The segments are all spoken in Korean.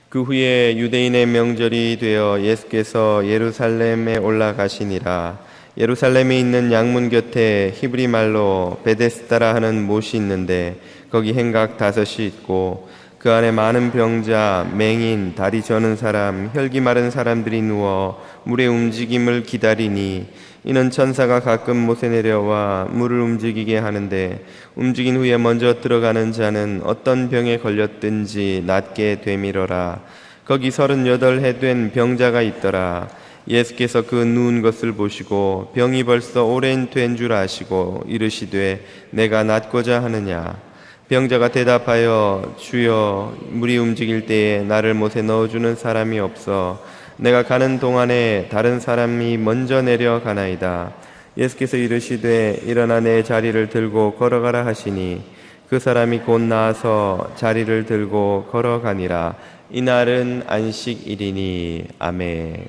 그 후에 유대인의 명절이 되어 예수께서 예루살렘에 올라가시니라. 예루살렘에 있는 양문 곁에 히브리 말로 베데스다라 하는 못이 있는데 거기 행각 5이 있고 그 안에 많은 병자, 맹인, 다리 저는 사람, 혈기 마른 사람들이 누워 물의 움직임을 기다리니 이는 천사가 가끔 못에 내려와 물을 움직이게 하는데 움직인 후에 먼저 들어가는 자는 어떤 병에 걸렸든지 낫게 되밀어라. 거기 38해 된 병자가 있더라. 예수께서 그 누운 것을 보시고 병이 벌써 오랜 된 줄 아시고 이르시되 내가 낫고자 하느냐. 병자가 대답하여 주여, 물이 움직일 때에 나를 못에 넣어주는 사람이 없어 내가 가는 동안에 다른 사람이 먼저 내려가나이다. 예수께서 이르시되 일어나 내 자리를 들고 걸어가라 하시니 그 사람이 곧 나아서 자리를 들고 걸어가니라. 이날은 안식일이니. 아멘.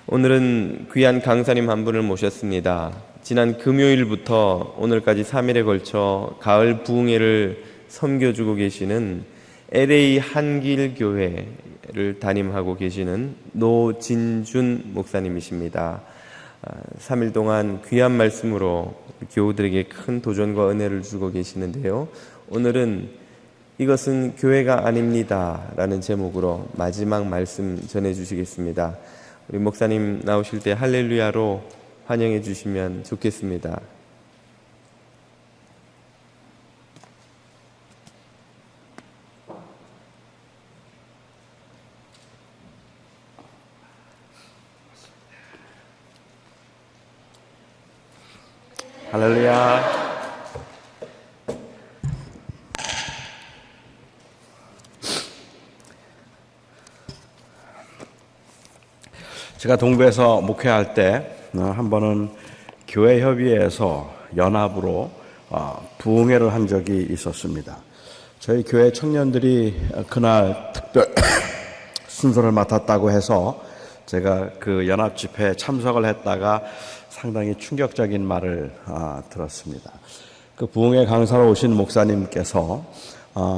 오늘은 귀한 강사님 한 분을 모셨습니다. 지난 금요일부터 오늘까지 3일에 걸쳐 가을 부흥회를 섬겨주고 계시는 LA 한길교회를 담임하고 계시는 노진준 목사님이십니다. 3일 동안 귀한 말씀으로 교우들에게 큰 도전과 은혜를 주고 계시는데요. 오늘은 이것은 교회가 아닙니다 라는 제목으로 마지막 말씀 전해주시겠습니다. 우리 목사님 나오실 때 할렐루야로 환영해 주시면 좋겠습니다. 할렐루야. 제가 동부에서 목회할 때 한 번은 교회협의회에서 연합으로 부흥회를 한 적이 있었습니다. 저희 교회 청년들이 그날 특별 순서를 맡았다고 해서 제가 그 연합 집회에 참석을 했다가 상당히 충격적인 말을 들었습니다. 그 부흥회 강사로 오신 목사님께서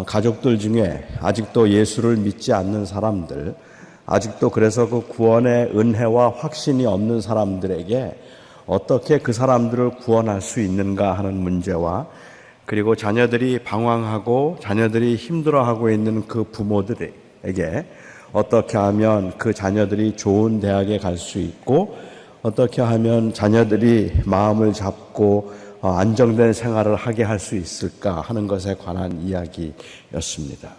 가족들 중에 아직도 예수를 믿지 않는 사람들, 아직도 그래서 그 구원의 은혜와 확신이 없는 사람들에게 어떻게 그 사람들을 구원할 수 있는가 하는 문제와, 그리고 자녀들이 방황하고 자녀들이 힘들어하고 있는 그 부모들에게 어떻게 하면 그 자녀들이 좋은 대학에 갈 수 있고 어떻게 하면 자녀들이 마음을 잡고 안정된 생활을 하게 할 수 있을까 하는 것에 관한 이야기였습니다.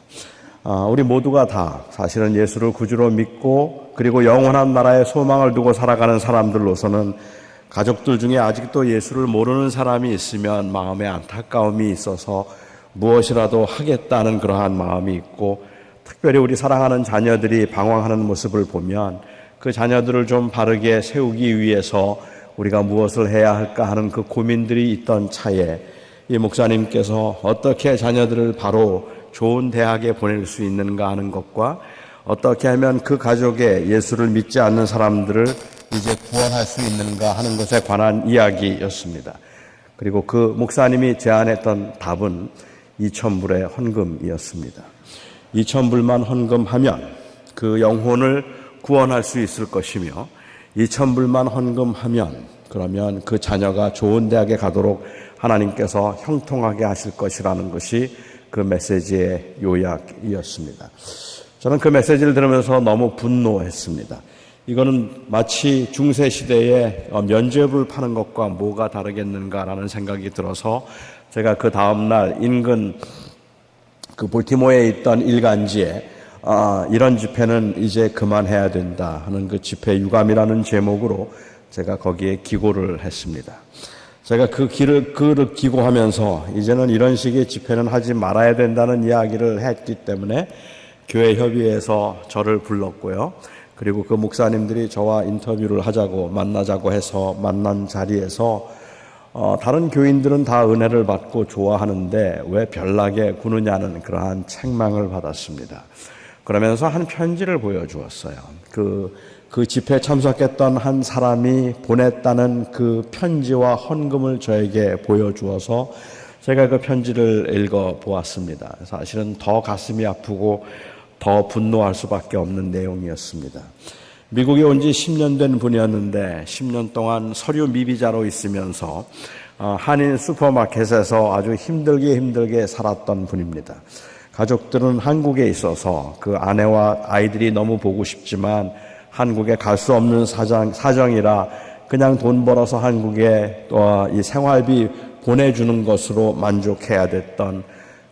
우리 모두가 다 사실은 예수를 구주로 믿고 그리고 영원한 나라에 소망을 두고 살아가는 사람들로서는 가족들 중에 아직도 예수를 모르는 사람이 있으면 마음에 안타까움이 있어서 무엇이라도 하겠다는 그러한 마음이 있고, 특별히 우리 사랑하는 자녀들이 방황하는 모습을 보면 그 자녀들을 좀 바르게 세우기 위해서 우리가 무엇을 해야 할까 하는 그 고민들이 있던 차에 이 목사님께서 어떻게 자녀들을 바로 좋은 대학에 보낼 수 있는가 하는 것과 어떻게 하면 그 가족에 예수를 믿지 않는 사람들을 이제 구원할 수 있는가 하는 것에 관한 이야기였습니다. 그리고 그 목사님이 제안했던 답은 2,000불의 헌금이었습니다. 2,000불만 헌금하면 그 영혼을 구원할 수 있을 것이며 2,000불만 헌금하면 그러면 그 자녀가 좋은 대학에 가도록 하나님께서 형통하게 하실 것이라는 것이 그 메시지의 요약이었습니다. 저는 그 메시지를 들으면서 너무 분노했습니다. 이거는 마치 중세시대에 면죄부를 파는 것과 뭐가 다르겠는가라는 생각이 들어서 제가 그 다음날 인근 그 볼티모어에 있던 일간지에 이런 집회는 이제 그만해야 된다 하는 그 집회 유감이라는 제목으로 제가 거기에 기고를 했습니다. 제가 그 글을 기고하면서 이제는 이런 식의 집회는 하지 말아야 된다는 이야기를 했기 때문에 교회 협의회에서 저를 불렀고요. 그리고 그 목사님들이 저와 인터뷰를 하자고 만나자고 해서 만난 자리에서 다른 교인들은 다 은혜를 받고 좋아하는데 왜 별나게 구느냐는 그러한 책망을 받았습니다. 그러면서 한 편지를 보여주었어요. 그 집회에 참석했던 한 사람이 보냈다는 그 편지와 헌금을 저에게 보여주어서 제가 그 편지를 읽어 보았습니다. 사실은 더 가슴이 아프고 더 분노할 수밖에 없는 내용이었습니다. 미국에 온 지 10년 된 분이었는데 10년 동안 서류 미비자로 있으면서 한인 슈퍼마켓에서 아주 힘들게 살았던 분입니다. 가족들은 한국에 있어서 그 아내와 아이들이 너무 보고 싶지만 한국에 갈 수 없는 사정이라 그냥 돈 벌어서 한국에 이 생활비 보내주는 것으로 만족해야 됐던,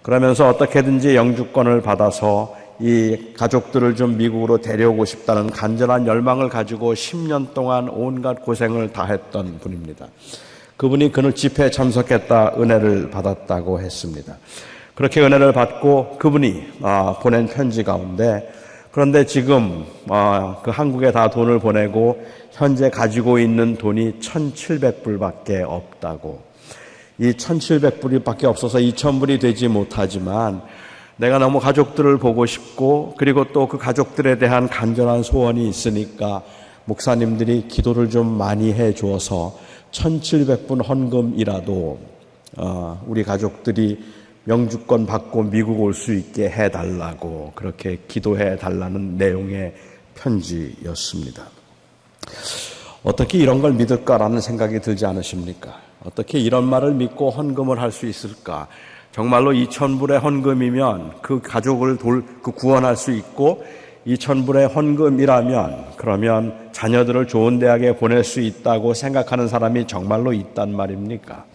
그러면서 어떻게든지 영주권을 받아서 이 가족들을 좀 미국으로 데려오고 싶다는 간절한 열망을 가지고 10년 동안 온갖 고생을 다 했던 분입니다. 그분이 그늘 집회에 참석했다 은혜를 받았다고 했습니다. 그렇게 은혜를 받고 그분이 보낸 편지 가운데, 그런데 지금 그 한국에 다 돈을 보내고 현재 가지고 있는 돈이 1,700불밖에 없다고. 이 1,700불밖에 없어서 2,000불이 되지 못하지만 내가 너무 가족들을 보고 싶고 그리고 또 그 가족들에 대한 간절한 소원이 있으니까 목사님들이 기도를 좀 많이 해 주어서 1,700불 헌금이라도 우리 가족들이 영주권 받고 미국 올 수 있게 해달라고 그렇게 기도해 달라는 내용의 편지였습니다. 어떻게 이런 걸 믿을까라는 생각이 들지 않으십니까? 어떻게 이런 말을 믿고 헌금을 할 수 있을까? 정말로 2,000불의 헌금이면 그 가족을 구원할 수 있고 2,000불의 헌금이라면 그러면 자녀들을 좋은 대학에 보낼 수 있다고 생각하는 사람이 정말로 있단 말입니까?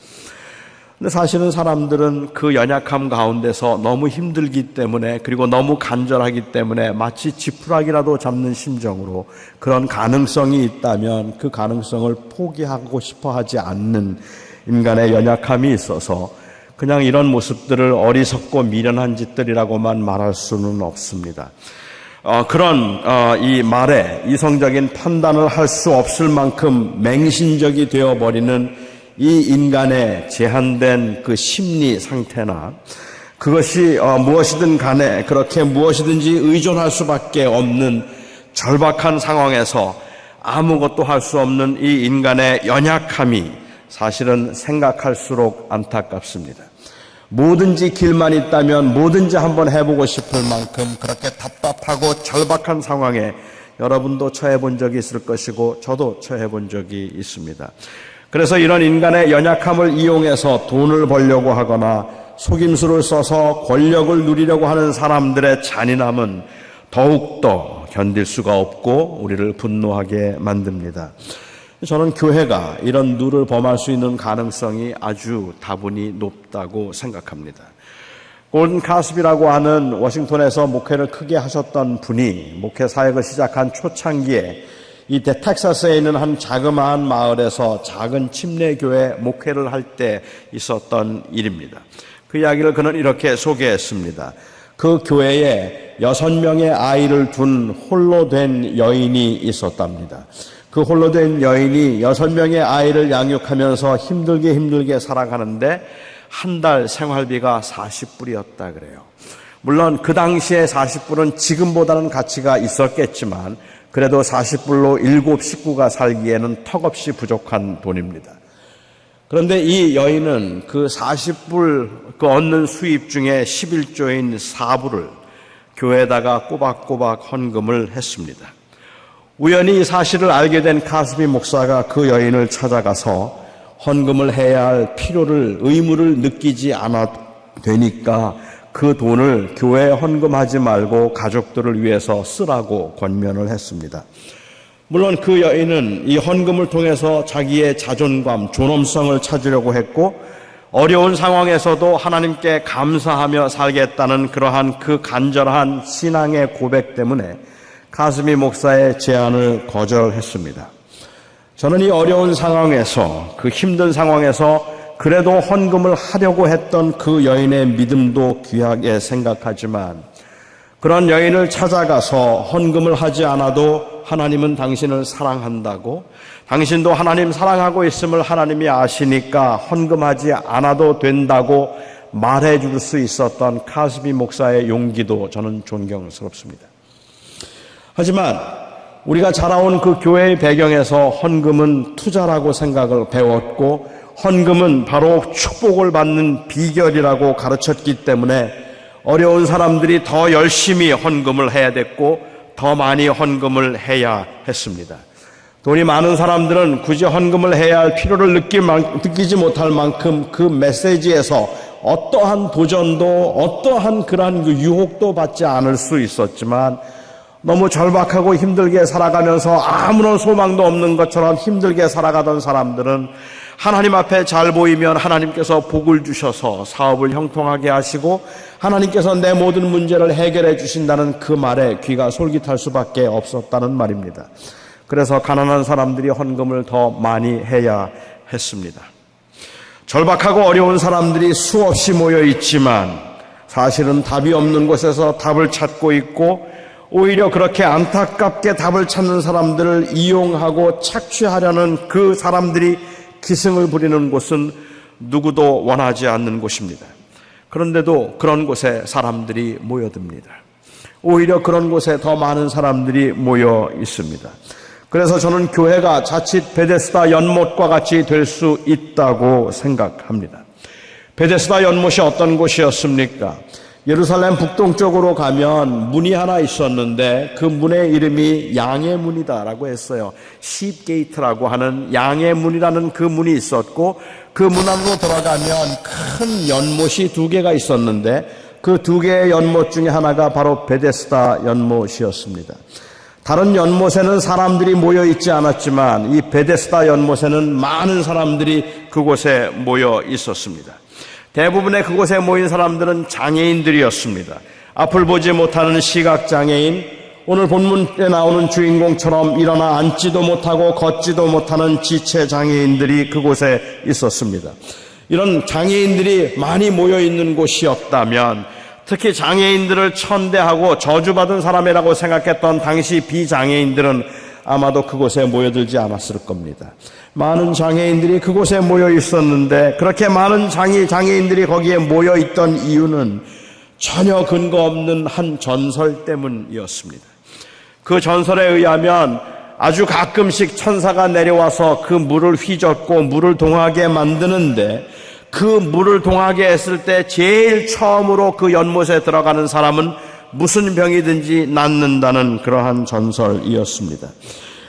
근데 사실은 사람들은 그 연약함 가운데서 너무 힘들기 때문에 그리고 너무 간절하기 때문에 마치 지푸라기라도 잡는 심정으로 그런 가능성이 있다면 그 가능성을 포기하고 싶어 하지 않는 인간의 연약함이 있어서 그냥 이런 모습들을 어리석고 미련한 짓들이라고만 말할 수는 없습니다. 그런 이 말에 이성적인 판단을 할 수 없을 만큼 맹신적이 되어버리는 이 인간의 제한된 그 심리 상태나 그것이 무엇이든 간에 그렇게 무엇이든지 의존할 수밖에 없는 절박한 상황에서 아무것도 할 수 없는 이 인간의 연약함이 사실은 생각할수록 안타깝습니다. 뭐든지 길만 있다면 뭐든지 한번 해보고 싶을 만큼 그렇게 답답하고 절박한 상황에 여러분도 처해 본 적이 있을 것이고 저도 처해 본 적이 있습니다. 그래서 이런 인간의 연약함을 이용해서 돈을 벌려고 하거나 속임수를 써서 권력을 누리려고 하는 사람들의 잔인함은 더욱더 견딜 수가 없고 우리를 분노하게 만듭니다. 저는 교회가 이런 누를 범할 수 있는 가능성이 아주 다분히 높다고 생각합니다. 골든 카스비라고 하는 워싱턴에서 목회를 크게 하셨던 분이 목회 사역을 시작한 초창기에 이 텍사스에 있는 한 자그마한 마을에서 작은 침례교회 목회를 할 때 있었던 일입니다. 그 이야기를 그는 이렇게 소개했습니다. 그 교회에 6명의 아이를 둔 홀로 된 여인이 있었답니다. 그 홀로 된 여인이 6명의 아이를 양육하면서 힘들게 살아가는데 한 달 생활비가 40불이었다 그래요. 물론 그 당시에 40불은 지금보다는 가치가 있었겠지만 그래도 40불로 7 식구가 살기에는 턱없이 부족한 돈입니다. 그런데 이 여인은 그 40불 그 얻는 수입 중에 11조인 4불을 교회에다가 꼬박꼬박 헌금을 했습니다. 우연히 이 사실을 알게 된 카스비 목사가 그 여인을 찾아가서 헌금을 해야 할 의무를 느끼지 않아도 되니까 그 돈을 교회에 헌금하지 말고 가족들을 위해서 쓰라고 권면을 했습니다. 물론 그 여인은 이 헌금을 통해서 자기의 자존감, 존엄성을 찾으려고 했고 어려운 상황에서도 하나님께 감사하며 살겠다는 그러한 그 간절한 신앙의 고백 때문에 카스미 목사의 제안을 거절했습니다. 저는 이 어려운 상황에서 그 힘든 상황에서 그래도 헌금을 하려고 했던 그 여인의 믿음도 귀하게 생각하지만 그런 여인을 찾아가서 헌금을 하지 않아도 하나님은 당신을 사랑한다고 당신도 하나님 사랑하고 있음을 하나님이 아시니까 헌금하지 않아도 된다고 말해 줄 수 있었던 카스비 목사의 용기도 저는 존경스럽습니다. 하지만 우리가 자라온 그 교회의 배경에서 헌금은 투자라고 생각을 배웠고 헌금은 바로 축복을 받는 비결이라고 가르쳤기 때문에 어려운 사람들이 더 열심히 헌금을 해야 됐고 더 많이 헌금을 해야 했습니다. 돈이 많은 사람들은 굳이 헌금을 해야 할 필요를 느끼지 못할 만큼 그 메시지에서 어떠한 도전도 어떠한 그러한 유혹도 받지 않을 수 있었지만 너무 절박하고 힘들게 살아가면서 아무런 소망도 없는 것처럼 힘들게 살아가던 사람들은 하나님 앞에 잘 보이면 하나님께서 복을 주셔서 사업을 형통하게 하시고 하나님께서 내 모든 문제를 해결해 주신다는 그 말에 귀가 솔깃할 수밖에 없었다는 말입니다. 그래서 가난한 사람들이 헌금을 더 많이 해야 했습니다. 절박하고 어려운 사람들이 수없이 모여 있지만 사실은 답이 없는 곳에서 답을 찾고 있고 오히려 그렇게 안타깝게 답을 찾는 사람들을 이용하고 착취하려는 그 사람들이 기승을 부리는 곳은 누구도 원하지 않는 곳입니다. 그런데도 그런 곳에 사람들이 모여듭니다. 오히려 그런 곳에 더 많은 사람들이 모여 있습니다. 그래서 저는 교회가 자칫 베데스다 연못과 같이 될 수 있다고 생각합니다. 베데스다 연못이 어떤 곳이었습니까? 예루살렘 북동쪽으로 가면 문이 하나 있었는데 그 문의 이름이 양의 문이다라고 했어요. Sheep Gate라고 하는 양의 문이라는 그 문이 있었고 그 문 안으로 들어가면 큰 연못이 2개가 있었는데 그 2개의 연못 중에 하나가 바로 베데스다 연못이었습니다. 다른 연못에는 사람들이 모여 있지 않았지만 이 베데스다 연못에는 많은 사람들이 그곳에 모여 있었습니다. 대부분의 그곳에 모인 사람들은 장애인들이었습니다. 앞을 보지 못하는 시각장애인, 오늘 본문에 나오는 주인공처럼 일어나 앉지도 못하고 걷지도 못하는 지체장애인들이 그곳에 있었습니다. 이런 장애인들이 많이 모여 있는 곳이었다면 특히 장애인들을 천대하고 저주받은 사람이라고 생각했던 당시 비장애인들은 아마도 그곳에 모여들지 않았을 겁니다. 많은 장애인들이 그곳에 모여 있었는데 그렇게 많은 장애인들이 거기에 모여 있던 이유는 전혀 근거 없는 한 전설 때문이었습니다. 그 전설에 의하면 아주 가끔씩 천사가 내려와서 그 물을 휘젓고 물을 동하게 만드는데 그 물을 동하게 했을 때 제일 처음으로 그 연못에 들어가는 사람은 무슨 병이든지 낫는다는 그러한 전설이었습니다.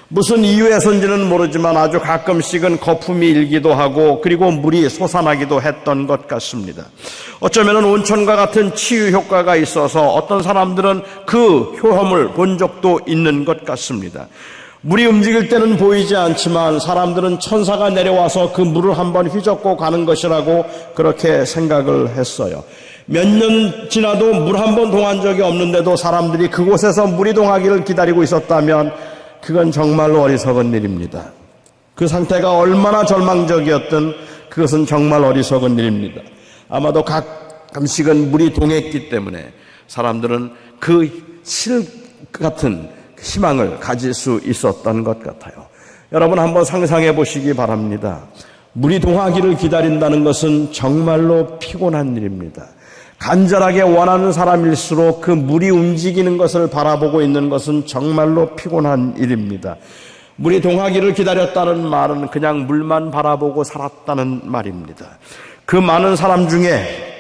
무슨 이유에서인지는 모르지만 아주 가끔씩은 거품이 일기도 하고 그리고 물이 솟아나기도 했던 것 같습니다. 어쩌면 온천과 같은 치유 효과가 있어서 어떤 사람들은 그 효험을 본 적도 있는 것 같습니다. 물이 움직일 때는 보이지 않지만 사람들은 천사가 내려와서 그 물을 한번 휘젓고 가는 것이라고 그렇게 생각을 했어요. 몇 년 지나도 물 한 번 동한 적이 없는데도 사람들이 그곳에서 물이 동하기를 기다리고 있었다면 그건 정말로 어리석은 일입니다. 그 상태가 얼마나 절망적이었든 그것은 정말 어리석은 일입니다. 아마도 가끔씩은 물이 동했기 때문에 사람들은 그 실 같은 희망을 가질 수 있었던 것 같아요. 여러분 한번 상상해 보시기 바랍니다. 물이 동하기를 기다린다는 것은 정말로 피곤한 일입니다. 간절하게 원하는 사람일수록 그 물이 움직이는 것을 바라보고 있는 것은 정말로 피곤한 일입니다. 물이 동하기를 기다렸다는 말은 그냥 물만 바라보고 살았다는 말입니다. 그 많은 사람 중에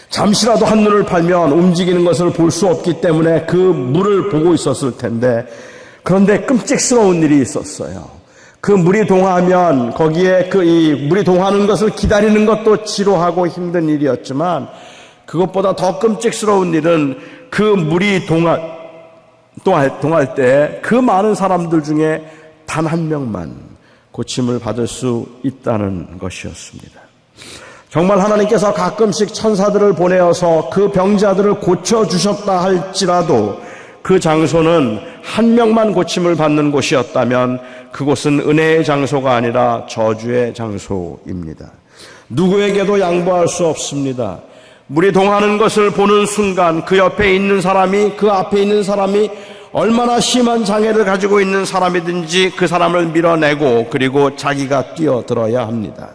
잠시라도 한눈을 팔면 움직이는 것을 볼 수 없기 때문에 그 물을 보고 있었을 텐데 그런데 끔찍스러운 일이 있었어요. 그 물이 동하면 거기에 이 물이 동하는 것을 기다리는 것도 지루하고 힘든 일이었지만 그것보다 더 끔찍스러운 일은 그 물이 동할 때 그 많은 사람들 중에 단 한 명만 고침을 받을 수 있다는 것이었습니다. 정말 하나님께서 가끔씩 천사들을 보내어서 그 병자들을 고쳐주셨다 할지라도 그 장소는 한 명만 고침을 받는 곳이었다면 그곳은 은혜의 장소가 아니라 저주의 장소입니다. 누구에게도 양보할 수 없습니다. 물이 동하는 것을 보는 순간 그 옆에 있는 사람이 그 앞에 있는 사람이 얼마나 심한 장애를 가지고 있는 사람이든지 그 사람을 밀어내고 그리고 자기가 뛰어들어야 합니다.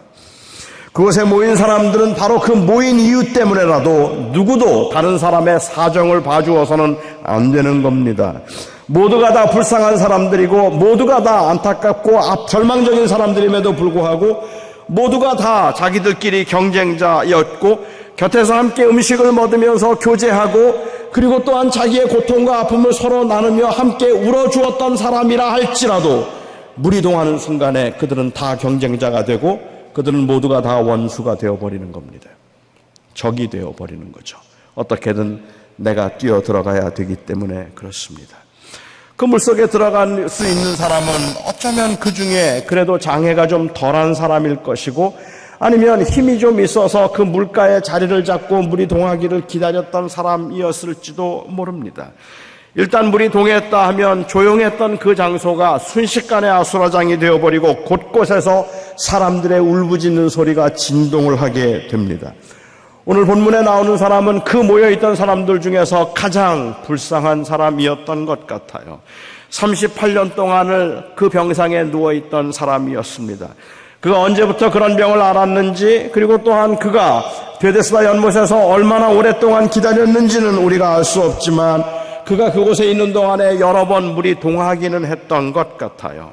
그곳에 모인 사람들은 바로 그 모인 이유 때문에라도 누구도 다른 사람의 사정을 봐주어서는 안 되는 겁니다. 모두가 다 불쌍한 사람들이고 모두가 다 안타깝고 절망적인 사람들임에도 불구하고 모두가 다 자기들끼리 경쟁자였고 곁에서 함께 음식을 먹으면서 교제하고 그리고 또한 자기의 고통과 아픔을 서로 나누며 함께 울어주었던 사람이라 할지라도 물이 동하는 순간에 그들은 다 경쟁자가 되고 그들은 모두가 다 원수가 되어버리는 겁니다. 적이 되어버리는 거죠. 어떻게든 내가 뛰어 들어가야 되기 때문에 그렇습니다. 그 물속에 들어갈 수 있는 사람은 어쩌면 그 중에 그래도 장애가 좀 덜한 사람일 것이고 아니면 힘이 좀 있어서 그 물가에 자리를 잡고 물이 동하기를 기다렸던 사람이었을지도 모릅니다. 일단 물이 동했다 하면 조용했던 그 장소가 순식간에 아수라장이 되어버리고 곳곳에서 사람들의 울부짖는 소리가 진동을 하게 됩니다. 오늘 본문에 나오는 사람은 그 모여있던 사람들 중에서 가장 불쌍한 사람이었던 것 같아요. 38년 동안을 그 병상에 누워있던 사람이었습니다. 그가 언제부터 그런 병을 앓았는지 그리고 또한 그가 베데스다 연못에서 얼마나 오랫동안 기다렸는지는 우리가 알 수 없지만 그가 그곳에 있는 동안에 여러 번 물이 동하기는 했던 것 같아요.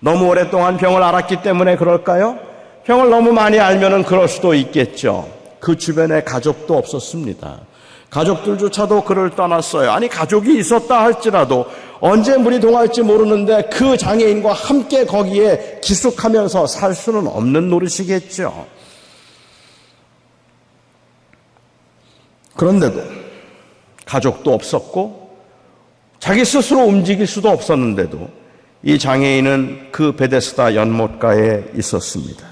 너무 오랫동안 병을 앓았기 때문에 그럴까요? 병을 너무 많이 알면은 그럴 수도 있겠죠. 그 주변에 가족도 없었습니다. 가족들조차도 그를 떠났어요. 아니 가족이 있었다 할지라도 언제 물이 동할지 모르는데 그 장애인과 함께 거기에 기숙하면서 살 수는 없는 노릇이겠죠. 그런데도 가족도 없었고 자기 스스로 움직일 수도 없었는데도 이 장애인은 그 베데스다 연못가에 있었습니다.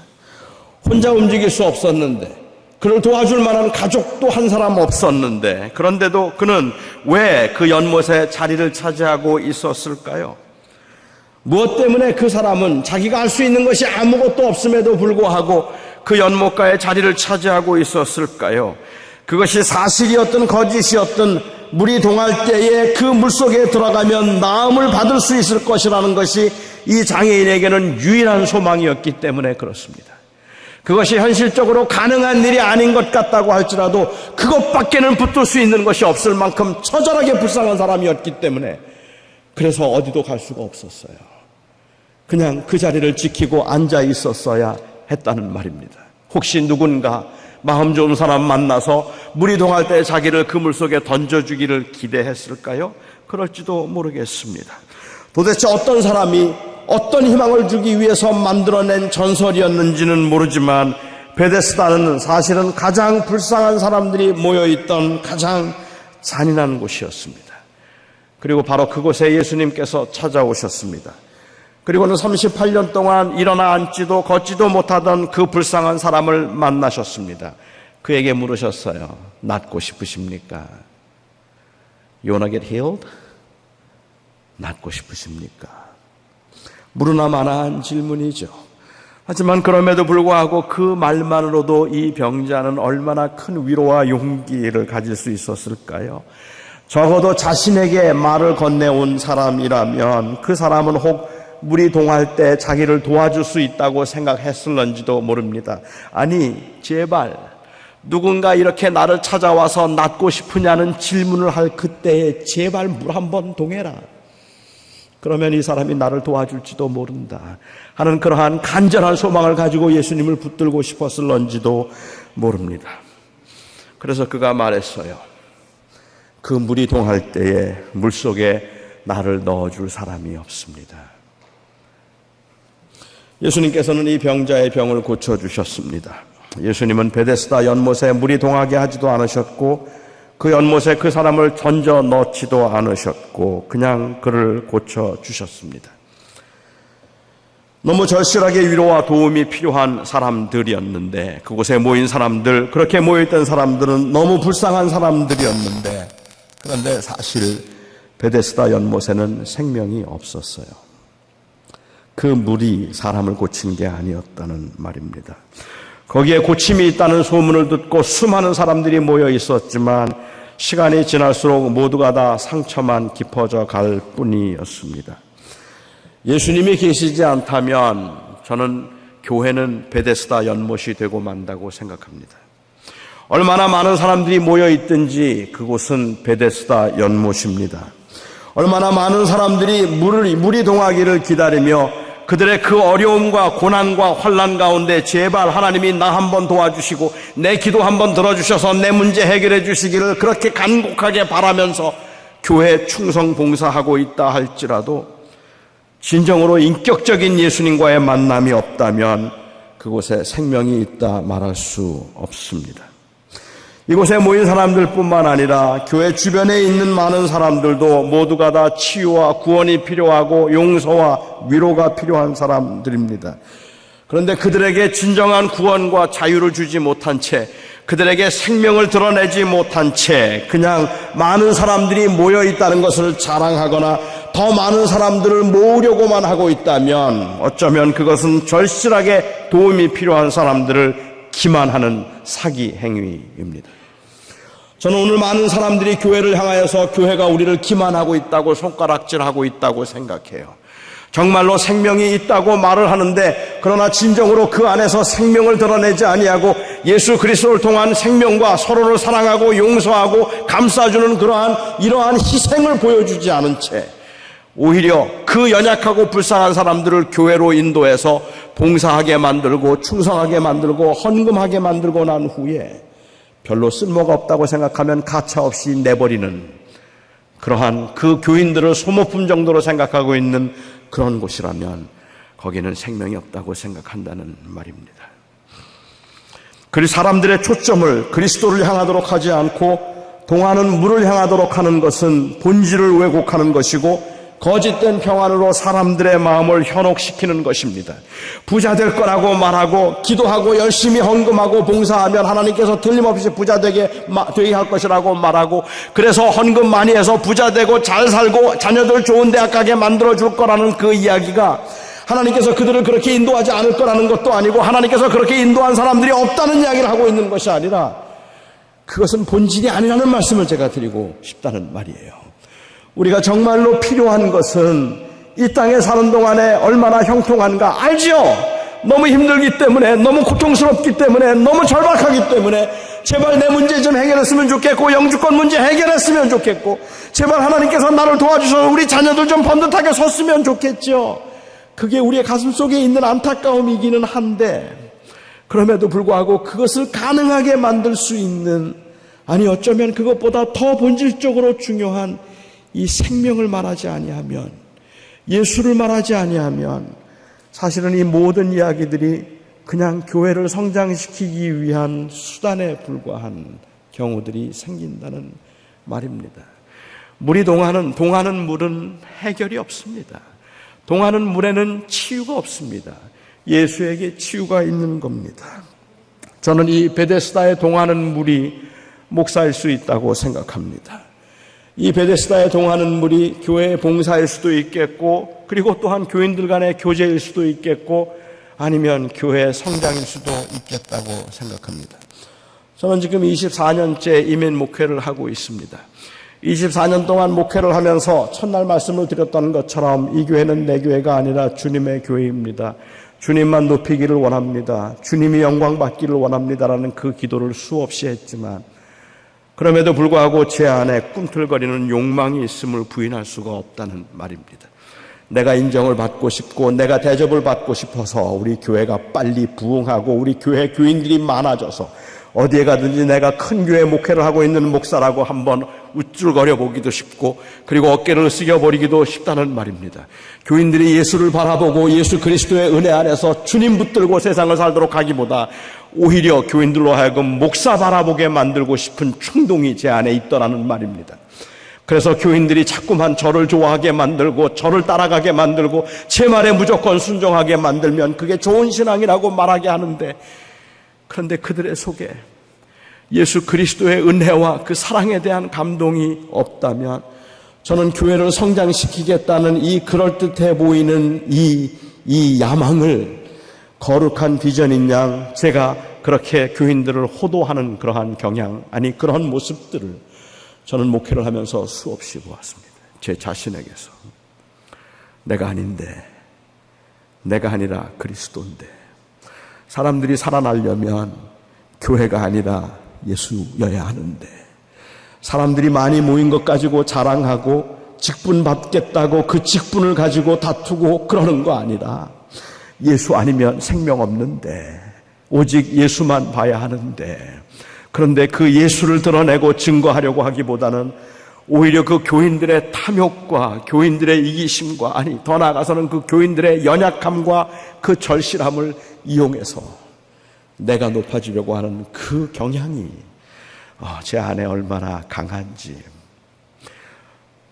혼자 움직일 수 없었는데 그를 도와줄 만한 가족도 한 사람 없었는데 그런데도 그는 왜 그 연못에 자리를 차지하고 있었을까요? 무엇 때문에 그 사람은 자기가 할 수 있는 것이 아무것도 없음에도 불구하고 그 연못가에 자리를 차지하고 있었을까요? 그것이 사실이었든 거짓이었든 물이 동할 때에 그 물속에 들어가면 나음을 받을 수 있을 것이라는 것이 이 장애인에게는 유일한 소망이었기 때문에 그렇습니다. 그것이 현실적으로 가능한 일이 아닌 것 같다고 할지라도 그것밖에는 붙을 수 있는 것이 없을 만큼 처절하게 불쌍한 사람이었기 때문에 그래서 어디도 갈 수가 없었어요. 그냥 그 자리를 지키고 앉아 있었어야 했다는 말입니다. 혹시 누군가 마음 좋은 사람 만나서 물이 동할 때 자기를 그 물속에 던져주기를 기대했을까요? 그럴지도 모르겠습니다. 도대체 어떤 사람이 어떤 희망을 주기 위해서 만들어낸 전설이었는지는 모르지만 베데스다는 사실은 가장 불쌍한 사람들이 모여있던 가장 잔인한 곳이었습니다. 그리고 바로 그곳에 예수님께서 찾아오셨습니다. 그리고는 38년 동안 일어나 앉지도 걷지도 못하던 그 불쌍한 사람을 만나셨습니다. 그에게 물으셨어요. 낫고 싶으십니까? You wanna get healed? 낫고 싶으십니까? 물으나 마나한 질문이죠. 하지만 그럼에도 불구하고 그 말만으로도 이 병자는 얼마나 큰 위로와 용기를 가질 수 있었을까요? 적어도 자신에게 말을 건네온 사람이라면 그 사람은 혹 물이 동할 때 자기를 도와줄 수 있다고 생각했을런지도 모릅니다. 아니 제발 누군가 이렇게 나를 찾아와서 낫고 싶으냐는 질문을 할 그때에 제발 물 한번 동해라. 그러면 이 사람이 나를 도와줄지도 모른다 하는 그러한 간절한 소망을 가지고 예수님을 붙들고 싶었을런지도 모릅니다. 그래서 그가 말했어요. 그 물이 동할 때에 물속에 나를 넣어줄 사람이 없습니다. 예수님께서는 이 병자의 병을 고쳐주셨습니다. 예수님은 베데스다 연못에 물이 동하게 하지도 않으셨고 그 연못에 그 사람을 던져 넣지도 않으셨고 그냥 그를 고쳐주셨습니다. 너무 절실하게 위로와 도움이 필요한 사람들이었는데 그곳에 모인 사람들, 그렇게 모여있던 사람들은 너무 불쌍한 사람들이었는데 그런데 사실 베데스다 연못에는 생명이 없었어요. 그 물이 사람을 고친 게 아니었다는 말입니다. 거기에 고침이 있다는 소문을 듣고 수많은 사람들이 모여 있었지만 시간이 지날수록 모두가 다 상처만 깊어져 갈 뿐이었습니다. 예수님이 계시지 않다면 저는 교회는 베데스다 연못이 되고 만다고 생각합니다. 얼마나 많은 사람들이 모여 있든지 그곳은 베데스다 연못입니다. 얼마나 많은 사람들이 물이 동하기를 기다리며 그들의 그 어려움과 고난과 환난 가운데 제발 하나님이 나 한번 도와주시고 내 기도 한번 들어주셔서 내 문제 해결해 주시기를 그렇게 간곡하게 바라면서 교회 충성 봉사하고 있다 할지라도 진정으로 인격적인 예수님과의 만남이 없다면 그곳에 생명이 있다 말할 수 없습니다. 이곳에 모인 사람들뿐만 아니라 교회 주변에 있는 많은 사람들도 모두가 다 치유와 구원이 필요하고 용서와 위로가 필요한 사람들입니다. 그런데 그들에게 진정한 구원과 자유를 주지 못한 채, 그들에게 생명을 드러내지 못한 채 그냥 많은 사람들이 모여 있다는 것을 자랑하거나 더 많은 사람들을 모으려고만 하고 있다면 어쩌면 그것은 절실하게 도움이 필요한 사람들을 기만하는 사기 행위입니다. 저는 오늘 많은 사람들이 교회를 향하여서 교회가 우리를 기만하고 있다고 손가락질하고 있다고 생각해요. 정말로 생명이 있다고 말을 하는데 그러나 진정으로 그 안에서 생명을 드러내지 아니하고 예수 그리스도를 통한 생명과 서로를 사랑하고 용서하고 감싸주는 이러한 희생을 보여주지 않은 채 오히려 그 연약하고 불쌍한 사람들을 교회로 인도해서 봉사하게 만들고 충성하게 만들고 헌금하게 만들고 난 후에 별로 쓸모가 없다고 생각하면 가차없이 내버리는 그러한 그 교인들을 소모품 정도로 생각하고 있는 그런 곳이라면 거기는 생명이 없다고 생각한다는 말입니다. 그리고 사람들의 초점을 그리스도를 향하도록 하지 않고 동하는 물을 향하도록 하는 것은 본질을 왜곡하는 것이고 거짓된 평안으로 사람들의 마음을 현혹시키는 것입니다. 부자 될 거라고 말하고 기도하고 열심히 헌금하고 봉사하면 하나님께서 틀림없이 부자 되게 할 것이라고 말하고 그래서 헌금 많이 해서 부자 되고 잘 살고 자녀들 좋은 대학 가게 만들어줄 거라는 그 이야기가 하나님께서 그들을 그렇게 인도하지 않을 거라는 것도 아니고 하나님께서 그렇게 인도한 사람들이 없다는 이야기를 하고 있는 것이 아니라 그것은 본질이 아니라는 말씀을 제가 드리고 싶다는 말이에요. 우리가 정말로 필요한 것은 이 땅에 사는 동안에 얼마나 형통한가 알지요? 너무 힘들기 때문에 너무 고통스럽기 때문에 너무 절박하기 때문에 제발 내 문제 좀 해결했으면 좋겠고 영주권 문제 해결했으면 좋겠고 제발 하나님께서 나를 도와주셔서 우리 자녀들 좀 번듯하게 섰으면 좋겠죠. 그게 우리의 가슴 속에 있는 안타까움이기는 한데 그럼에도 불구하고 그것을 가능하게 만들 수 있는 아니 어쩌면 그것보다 더 본질적으로 중요한 이 생명을 말하지 아니하면 예수를 말하지 아니하면 사실은 이 모든 이야기들이 그냥 교회를 성장시키기 위한 수단에 불과한 경우들이 생긴다는 말입니다. 물이 동하는 물은 해결이 없습니다. 동하는 물에는 치유가 없습니다. 예수에게 치유가 있는 겁니다. 저는 이 베데스다에 동하는 물이 목사일 수 있다고 생각합니다. 이 베데스다에 동하는 물이 교회의 봉사일 수도 있겠고 그리고 또한 교인들 간의 교제일 수도 있겠고 아니면 교회의 성장일 수도 있겠다고 생각합니다. 저는 지금 24년째 이민 목회를 하고 있습니다. 24년 동안 목회를 하면서 첫날 말씀을 드렸던 것처럼 이 교회는 내 교회가 아니라 주님의 교회입니다. 주님만 높이기를 원합니다. 주님이 영광 받기를 원합니다라는 그 기도를 수없이 했지만 그럼에도 불구하고 제 안에 꿈틀거리는 욕망이 있음을 부인할 수가 없다는 말입니다. 내가 인정을 받고 싶고 내가 대접을 받고 싶어서 우리 교회가 빨리 부흥하고 우리 교회 교인들이 많아져서 어디에 가든지 내가 큰 교회 목회를 하고 있는 목사라고 한번 우쭐거려 보기도 쉽고 그리고 어깨를 숙여버리기도 쉽다는 말입니다. 교인들이 예수를 바라보고 예수 그리스도의 은혜 안에서 주님 붙들고 세상을 살도록 하기보다 오히려 교인들로 하여금 목사 바라보게 만들고 싶은 충동이 제 안에 있더라는 말입니다. 그래서 교인들이 자꾸만 저를 좋아하게 만들고 저를 따라가게 만들고 제 말에 무조건 순종하게 만들면 그게 좋은 신앙이라고 말하게 하는데 그런데 그들의 속에 예수 그리스도의 은혜와 그 사랑에 대한 감동이 없다면 저는 교회를 성장시키겠다는 이 그럴듯해 보이는 이 야망을 거룩한 비전인 양 제가 그렇게 교인들을 호도하는 그러한 경향 아니 그런 모습들을 저는 목회를 하면서 수없이 보았습니다. 제 자신에게서 내가 아닌데 내가 아니라 그리스도인데 사람들이 살아나려면 교회가 아니라 예수여야 하는데 사람들이 많이 모인 것 가지고 자랑하고 직분 받겠다고 그 직분을 가지고 다투고 그러는 거 아니라 예수 아니면 생명 없는데, 오직 예수만 봐야 하는데, 그런데 그 예수를 드러내고 증거하려고 하기보다는 오히려 그 교인들의 탐욕과 교인들의 이기심과, 아니 더 나아가서는 그 교인들의 연약함과 그 절실함을 이용해서 내가 높아지려고 하는 그 경향이 제 안에 얼마나 강한지,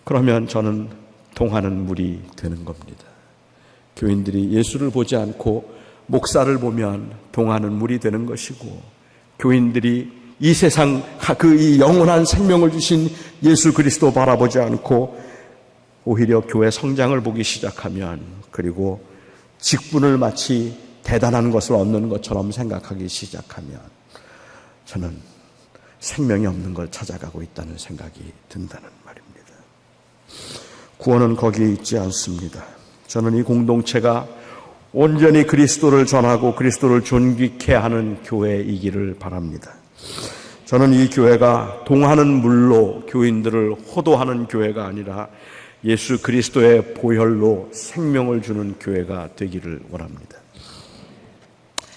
그러면 저는 동하는 물이 되는 겁니다. 교인들이 예수를 보지 않고 목사를 보면 동하는 물이 되는 것이고, 교인들이 이 세상 이 영원한 생명을 주신 예수 그리스도 바라보지 않고 오히려 교회 성장을 보기 시작하면, 그리고 직분을 마치 대단한 것을 얻는 것처럼 생각하기 시작하면, 저는 생명이 없는 걸 찾아가고 있다는 생각이 든다는 말입니다. 구원은 거기에 있지 않습니다. 저는 이 공동체가 온전히 그리스도를 전하고 그리스도를 존귀케 하는 교회이기를 바랍니다. 저는 이 교회가 동하는 물로 교인들을 호도하는 교회가 아니라 예수 그리스도의 보혈로 생명을 주는 교회가 되기를 원합니다.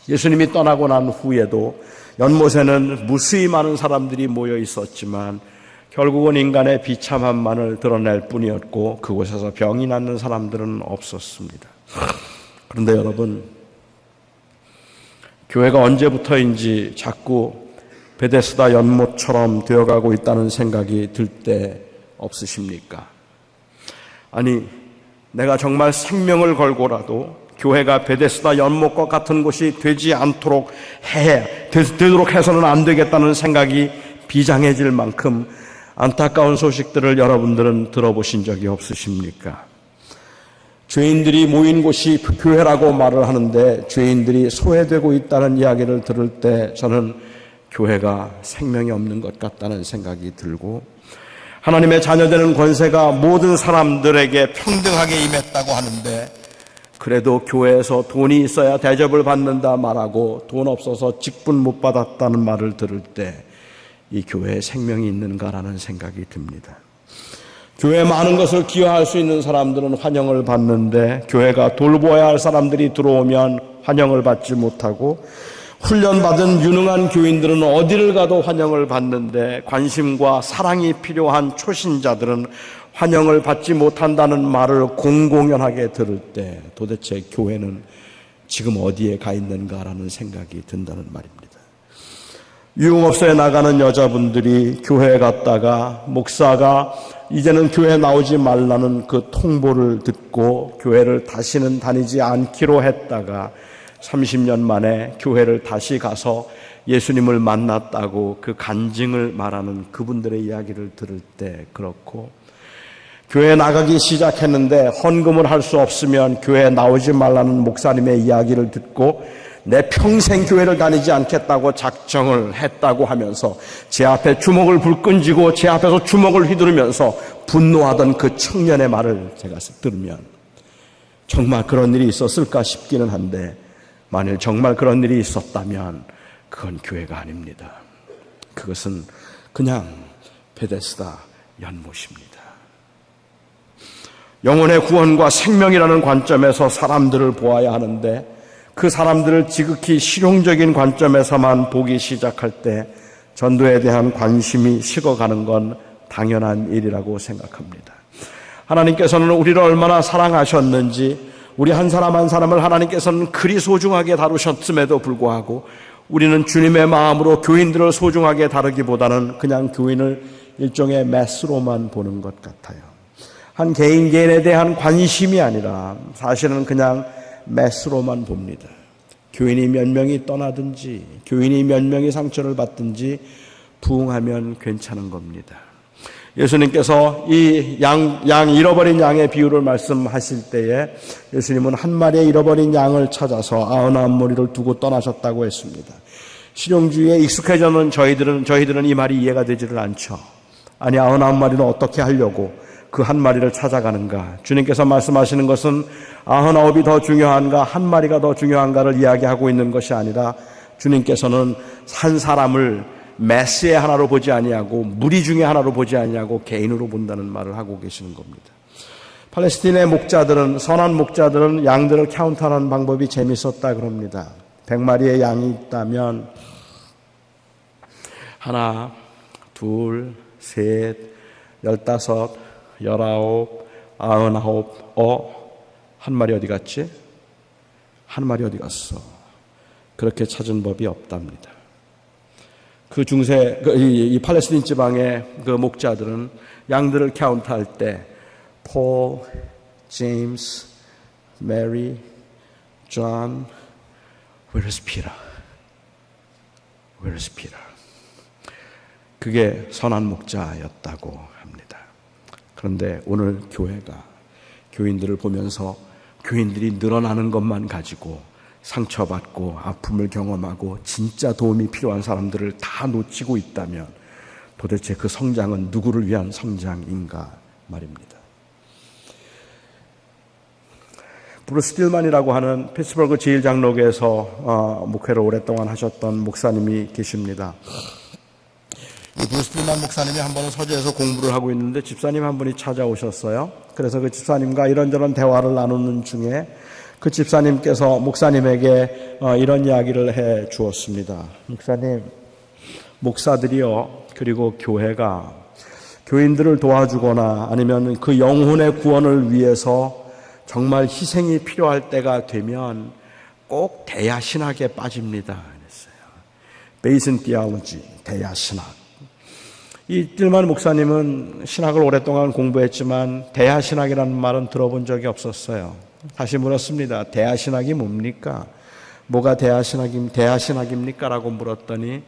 예수님이 떠나고 난 후에도 연못에는 무수히 많은 사람들이 모여 있었지만 결국은 인간의 비참함만을 드러낼 뿐이었고, 그곳에서 병이 낫는 사람들은 없었습니다. 그런데 여러분, 교회가 언제부터인지 자꾸 베데스다 연못처럼 되어가고 있다는 생각이 들 때 없으십니까? 아니, 내가 정말 생명을 걸고라도 교회가 베데스다 연못과 같은 곳이 되지 않도록 되도록 해서는 안 되겠다는 생각이 비장해질 만큼 안타까운 소식들을 여러분들은 들어보신 적이 없으십니까? 죄인들이 모인 곳이 교회라고 말을 하는데 죄인들이 소외되고 있다는 이야기를 들을 때 저는 교회가 생명이 없는 것 같다는 생각이 들고, 하나님의 자녀되는 권세가 모든 사람들에게 평등하게 임했다고 하는데 그래도 교회에서 돈이 있어야 대접을 받는다 말하고 돈 없어서 직분 못 받았다는 말을 들을 때 이 교회에 생명이 있는가라는 생각이 듭니다. 교회에 많은 것을 기여할 수 있는 사람들은 환영을 받는데 교회가 돌보아야 할 사람들이 들어오면 환영을 받지 못하고, 훈련받은 유능한 교인들은 어디를 가도 환영을 받는데 관심과 사랑이 필요한 초신자들은 환영을 받지 못한다는 말을 공공연하게 들을 때 도대체 교회는 지금 어디에 가 있는가라는 생각이 든다는 말입니다. 유흥업소에 나가는 여자분들이 교회에 갔다가 목사가 이제는 교회에 나오지 말라는 그 통보를 듣고 교회를 다시는 다니지 않기로 했다가 30년 만에 교회를 다시 가서 예수님을 만났다고 그 간증을 말하는 그분들의 이야기를 들을 때 그렇고, 교회에 나가기 시작했는데 헌금을 할 수 없으면 교회에 나오지 말라는 목사님의 이야기를 듣고 내 평생 교회를 다니지 않겠다고 작정을 했다고 하면서 제 앞에 주먹을 불끈 쥐고 제 앞에서 주먹을 휘두르면서 분노하던 그 청년의 말을 제가 들으면 정말 그런 일이 있었을까 싶기는 한데, 만일 정말 그런 일이 있었다면 그건 교회가 아닙니다. 그것은 그냥 베데스다 연못입니다. 영혼의 구원과 생명이라는 관점에서 사람들을 보아야 하는데 그 사람들을 지극히 실용적인 관점에서만 보기 시작할 때 전도에 대한 관심이 식어가는 건 당연한 일이라고 생각합니다. 하나님께서는 우리를 얼마나 사랑하셨는지, 우리 한 사람 한 사람을 하나님께서는 그리 소중하게 다루셨음에도 불구하고 우리는 주님의 마음으로 교인들을 소중하게 다루기보다는 그냥 교인을 일종의 메스로만 보는 것 같아요. 한 개인에 대한 관심이 아니라 사실은 그냥 메스로만 봅니다. 교인이 몇 명이 떠나든지 교인이 몇 명이 상처를 받든지 부흥하면 괜찮은 겁니다. 예수님께서 이 잃어버린 양의 비유를 말씀하실 때에 예수님은 한 마리의 잃어버린 양을 찾아서 99마리를 두고 떠나셨다고 했습니다. 실용주의에 익숙해져는 저희들은 이 말이 이해가 되지를 않죠. 아니 99마리는 어떻게 하려고 그 한 마리를 찾아가는가? 주님께서 말씀하시는 것은 99이 더 중요한가, 한 마리가 더 중요한가를 이야기하고 있는 것이 아니라 주님께서는 한 사람을 메스의 하나로 보지 아니하고 무리 중에 하나로 보지 아니하고 개인으로 본다는 말을 하고 계시는 겁니다. 팔레스틴의 목자들은, 선한 목자들은 양들을 카운트하는 방법이 재밌었다 그럽니다. 100마리의 양이 있다면 하나, 둘, 셋, 15, 19, 99, 한 마리 어디 갔지? 한 마리 어디 갔어? 그렇게 찾은 법이 없답니다. 그 중세, 이 팔레스틴 지방의 그 목자들은 양들을 카운트할 때 폴, 제임스, 메리, 존, where's Peter? where's Peter? 그게 선한 목자였다고 합니다. 그런데 오늘 교회가 교인들을 보면서 교인들이 늘어나는 것만 가지고 상처받고 아픔을 경험하고 진짜 도움이 필요한 사람들을 다 놓치고 있다면 도대체 그 성장은 누구를 위한 성장인가 말입니다. 브루스 딜만이라고 하는 피츠버그 제1장로교에서 목회를 오랫동안 하셨던 목사님이 계십니다. 이 브루스 딜만 목사님이 한 번은 서재에서 공부를 하고 있는데 집사님 한 분이 찾아오셨어요. 그래서 그 집사님과 이런저런 대화를 나누는 중에 그 집사님께서 목사님에게 이런 이야기를 해 주었습니다. 목사님, 목사들이요, 그리고 교회가 교인들을 도와주거나 아니면 그 영혼의 구원을 위해서 정말 희생이 필요할 때가 되면 꼭 대야신학에 빠집니다. 그랬어요. 베이슨 티올로지, 대야신학. 이 딜만 목사님은 신학을 오랫동안 공부했지만 대야신학이라는 말은 들어본 적이 없었어요. 다시 물었습니다. 대야신학이 뭡니까? 뭐가 대야신학입니까? 라고 물었더니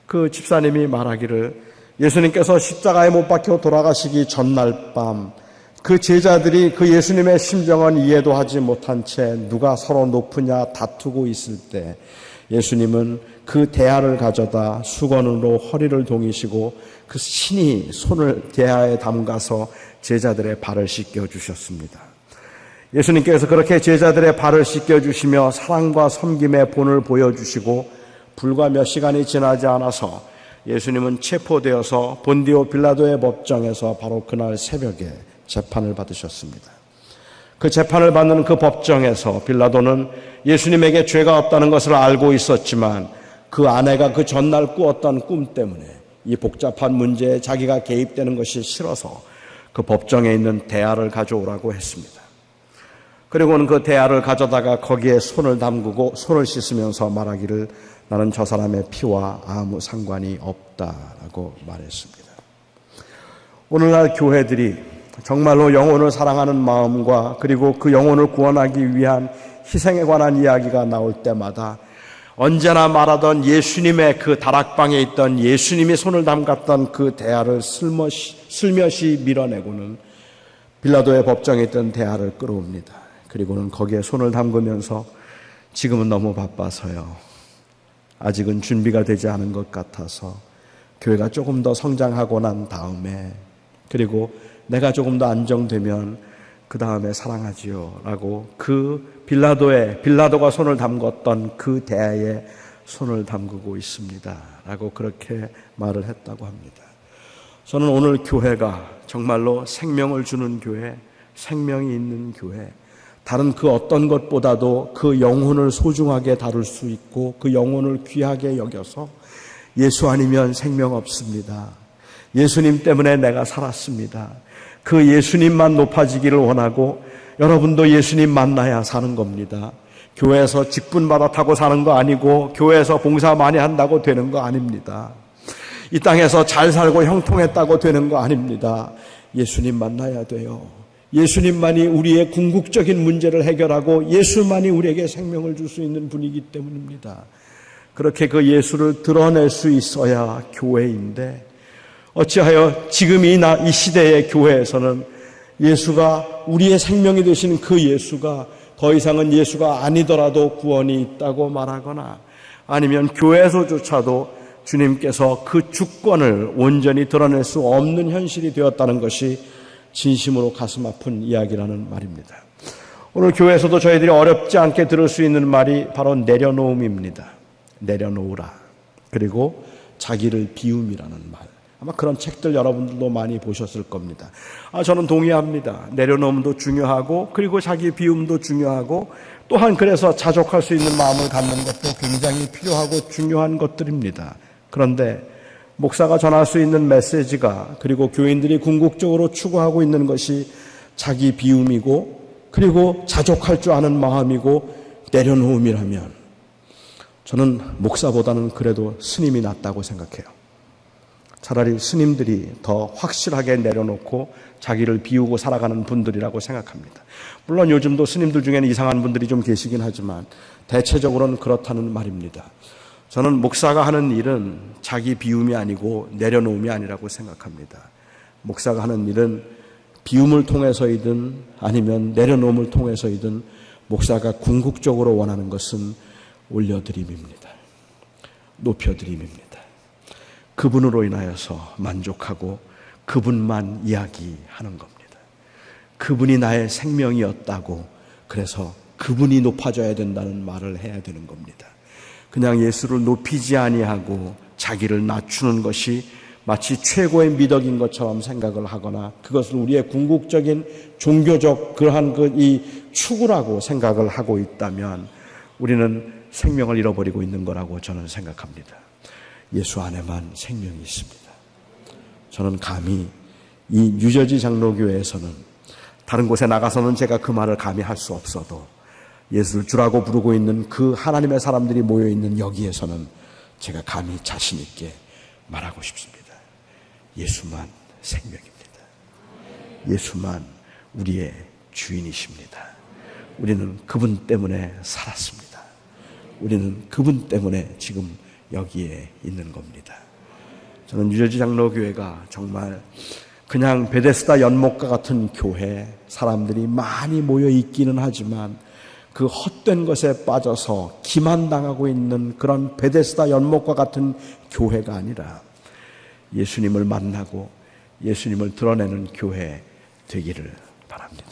그 집사님이 말하기를 예수님께서 십자가에 못 박혀 돌아가시기 전날 밤 그 제자들이 그 예수님의 심정은 이해도 하지 못한 채 누가 서로 높으냐 다투고 있을 때 예수님은 그 대야를 가져다 수건으로 허리를 동이시고 그 신이 손을 대야에 담가서 제자들의 발을 씻겨주셨습니다. 예수님께서 그렇게 제자들의 발을 씻겨주시며 사랑과 섬김의 본을 보여주시고 불과 몇 시간이 지나지 않아서 예수님은 체포되어서 본디오 빌라도의 법정에서 바로 그날 새벽에 재판을 받으셨습니다. 그 재판을 받는 그 법정에서 빌라도는 예수님에게 죄가 없다는 것을 알고 있었지만 그 아내가 그 전날 꾸었던 꿈 때문에 이 복잡한 문제에 자기가 개입되는 것이 싫어서 그 법정에 있는 대야를 가져오라고 했습니다. 그리고는 그 대야를 가져다가 거기에 손을 담그고 손을 씻으면서 말하기를 나는 저 사람의 피와 아무 상관이 없다라고 말했습니다. 오늘날 교회들이 정말로 영혼을 사랑하는 마음과 그리고 그 영혼을 구원하기 위한 희생에 관한 이야기가 나올 때마다 언제나 말하던 예수님의 그 다락방에 있던 예수님이 손을 담갔던 그 대야를 슬며시 밀어내고는 빌라도의 법정에 있던 대야를 끌어옵니다. 그리고는 거기에 손을 담그면서 지금은 너무 바빠서요. 아직은 준비가 되지 않은 것 같아서 교회가 조금 더 성장하고 난 다음에 그리고 내가 조금 더 안정되면 그 다음에 사랑하지요 라고 그 빌라도가 손을 담궜던 그 대야에 손을 담그고 있습니다 라고 그렇게 말을 했다고 합니다. 저는 오늘 교회가 정말로 생명을 주는 교회, 생명이 있는 교회, 다른 그 어떤 것보다도 그 영혼을 소중하게 다룰 수 있고 그 영혼을 귀하게 여겨서 예수 아니면 생명 없습니다. 예수님 때문에 내가 살았습니다. 그 예수님만 높아지기를 원하고 여러분도 예수님 만나야 사는 겁니다. 교회에서 직분 받았다고 사는 거 아니고 교회에서 봉사 많이 한다고 되는 거 아닙니다. 이 땅에서 잘 살고 형통했다고 되는 거 아닙니다. 예수님 만나야 돼요. 예수님만이 우리의 궁극적인 문제를 해결하고 예수만이 우리에게 생명을 줄 수 있는 분이기 때문입니다. 그렇게 그 예수를 드러낼 수 있어야 교회인데 어찌하여 지금 이 시대의 교회에서는 예수가 우리의 생명이 되신 그 예수가 더 이상은 예수가 아니더라도 구원이 있다고 말하거나 아니면 교회에서조차도 주님께서 그 주권을 온전히 드러낼 수 없는 현실이 되었다는 것이 진심으로 가슴 아픈 이야기라는 말입니다. 오늘 교회에서도 저희들이 어렵지 않게 들을 수 있는 말이 바로 내려놓음입니다. 내려놓으라. 그리고 자기를 비움이라는 말. 아마 그런 책들 여러분들도 많이 보셨을 겁니다. 저는 동의합니다. 내려놓음도 중요하고 그리고 자기 비움도 중요하고 또한 그래서 자족할 수 있는 마음을 갖는 것도 굉장히 필요하고 중요한 것들입니다. 그런데 목사가 전할 수 있는 메시지가 그리고 교인들이 궁극적으로 추구하고 있는 것이 자기 비움이고 그리고 자족할 줄 아는 마음이고 내려놓음이라면 저는 목사보다는 그래도 스님이 낫다고 생각해요. 차라리 스님들이 더 확실하게 내려놓고 자기를 비우고 살아가는 분들이라고 생각합니다. 물론 요즘도 스님들 중에는 이상한 분들이 좀 계시긴 하지만 대체적으로는 그렇다는 말입니다. 저는 목사가 하는 일은 자기 비움이 아니고 내려놓음이 아니라고 생각합니다. 목사가 하는 일은 비움을 통해서이든 아니면 내려놓음을 통해서이든 목사가 궁극적으로 원하는 것은 올려드림입니다. 높여드림입니다. 그분으로 인하여서 만족하고 그분만 이야기하는 겁니다. 그분이 나의 생명이었다고 그래서 그분이 높아져야 된다는 말을 해야 되는 겁니다. 그냥 예수를 높이지 아니하고 자기를 낮추는 것이 마치 최고의 미덕인 것처럼 생각을 하거나 그것을 우리의 궁극적인 종교적 그러한 이 추구라고 생각을 하고 있다면 우리는 생명을 잃어버리고 있는 거라고 저는 생각합니다. 예수 안에만 생명이 있습니다. 저는 감히 이 뉴저지 장로교회에서는 다른 곳에 나가서는 제가 그 말을 감히 할 수 없어도 예수를 주라고 부르고 있는 그 하나님의 사람들이 모여있는 여기에서는 제가 감히 자신 있게 말하고 싶습니다. 예수만 생명입니다. 예수만 우리의 주인이십니다. 우리는 그분 때문에 살았습니다. 우리는 그분 때문에 지금 여기에 있는 겁니다. 저는 뉴저지 장로교회가 정말 그냥 베데스다 연못과 같은 교회, 사람들이 많이 모여 있기는 하지만 그 헛된 것에 빠져서 기만당하고 있는 그런 베데스다 연못과 같은 교회가 아니라 예수님을 만나고 예수님을 드러내는 교회 되기를 바랍니다.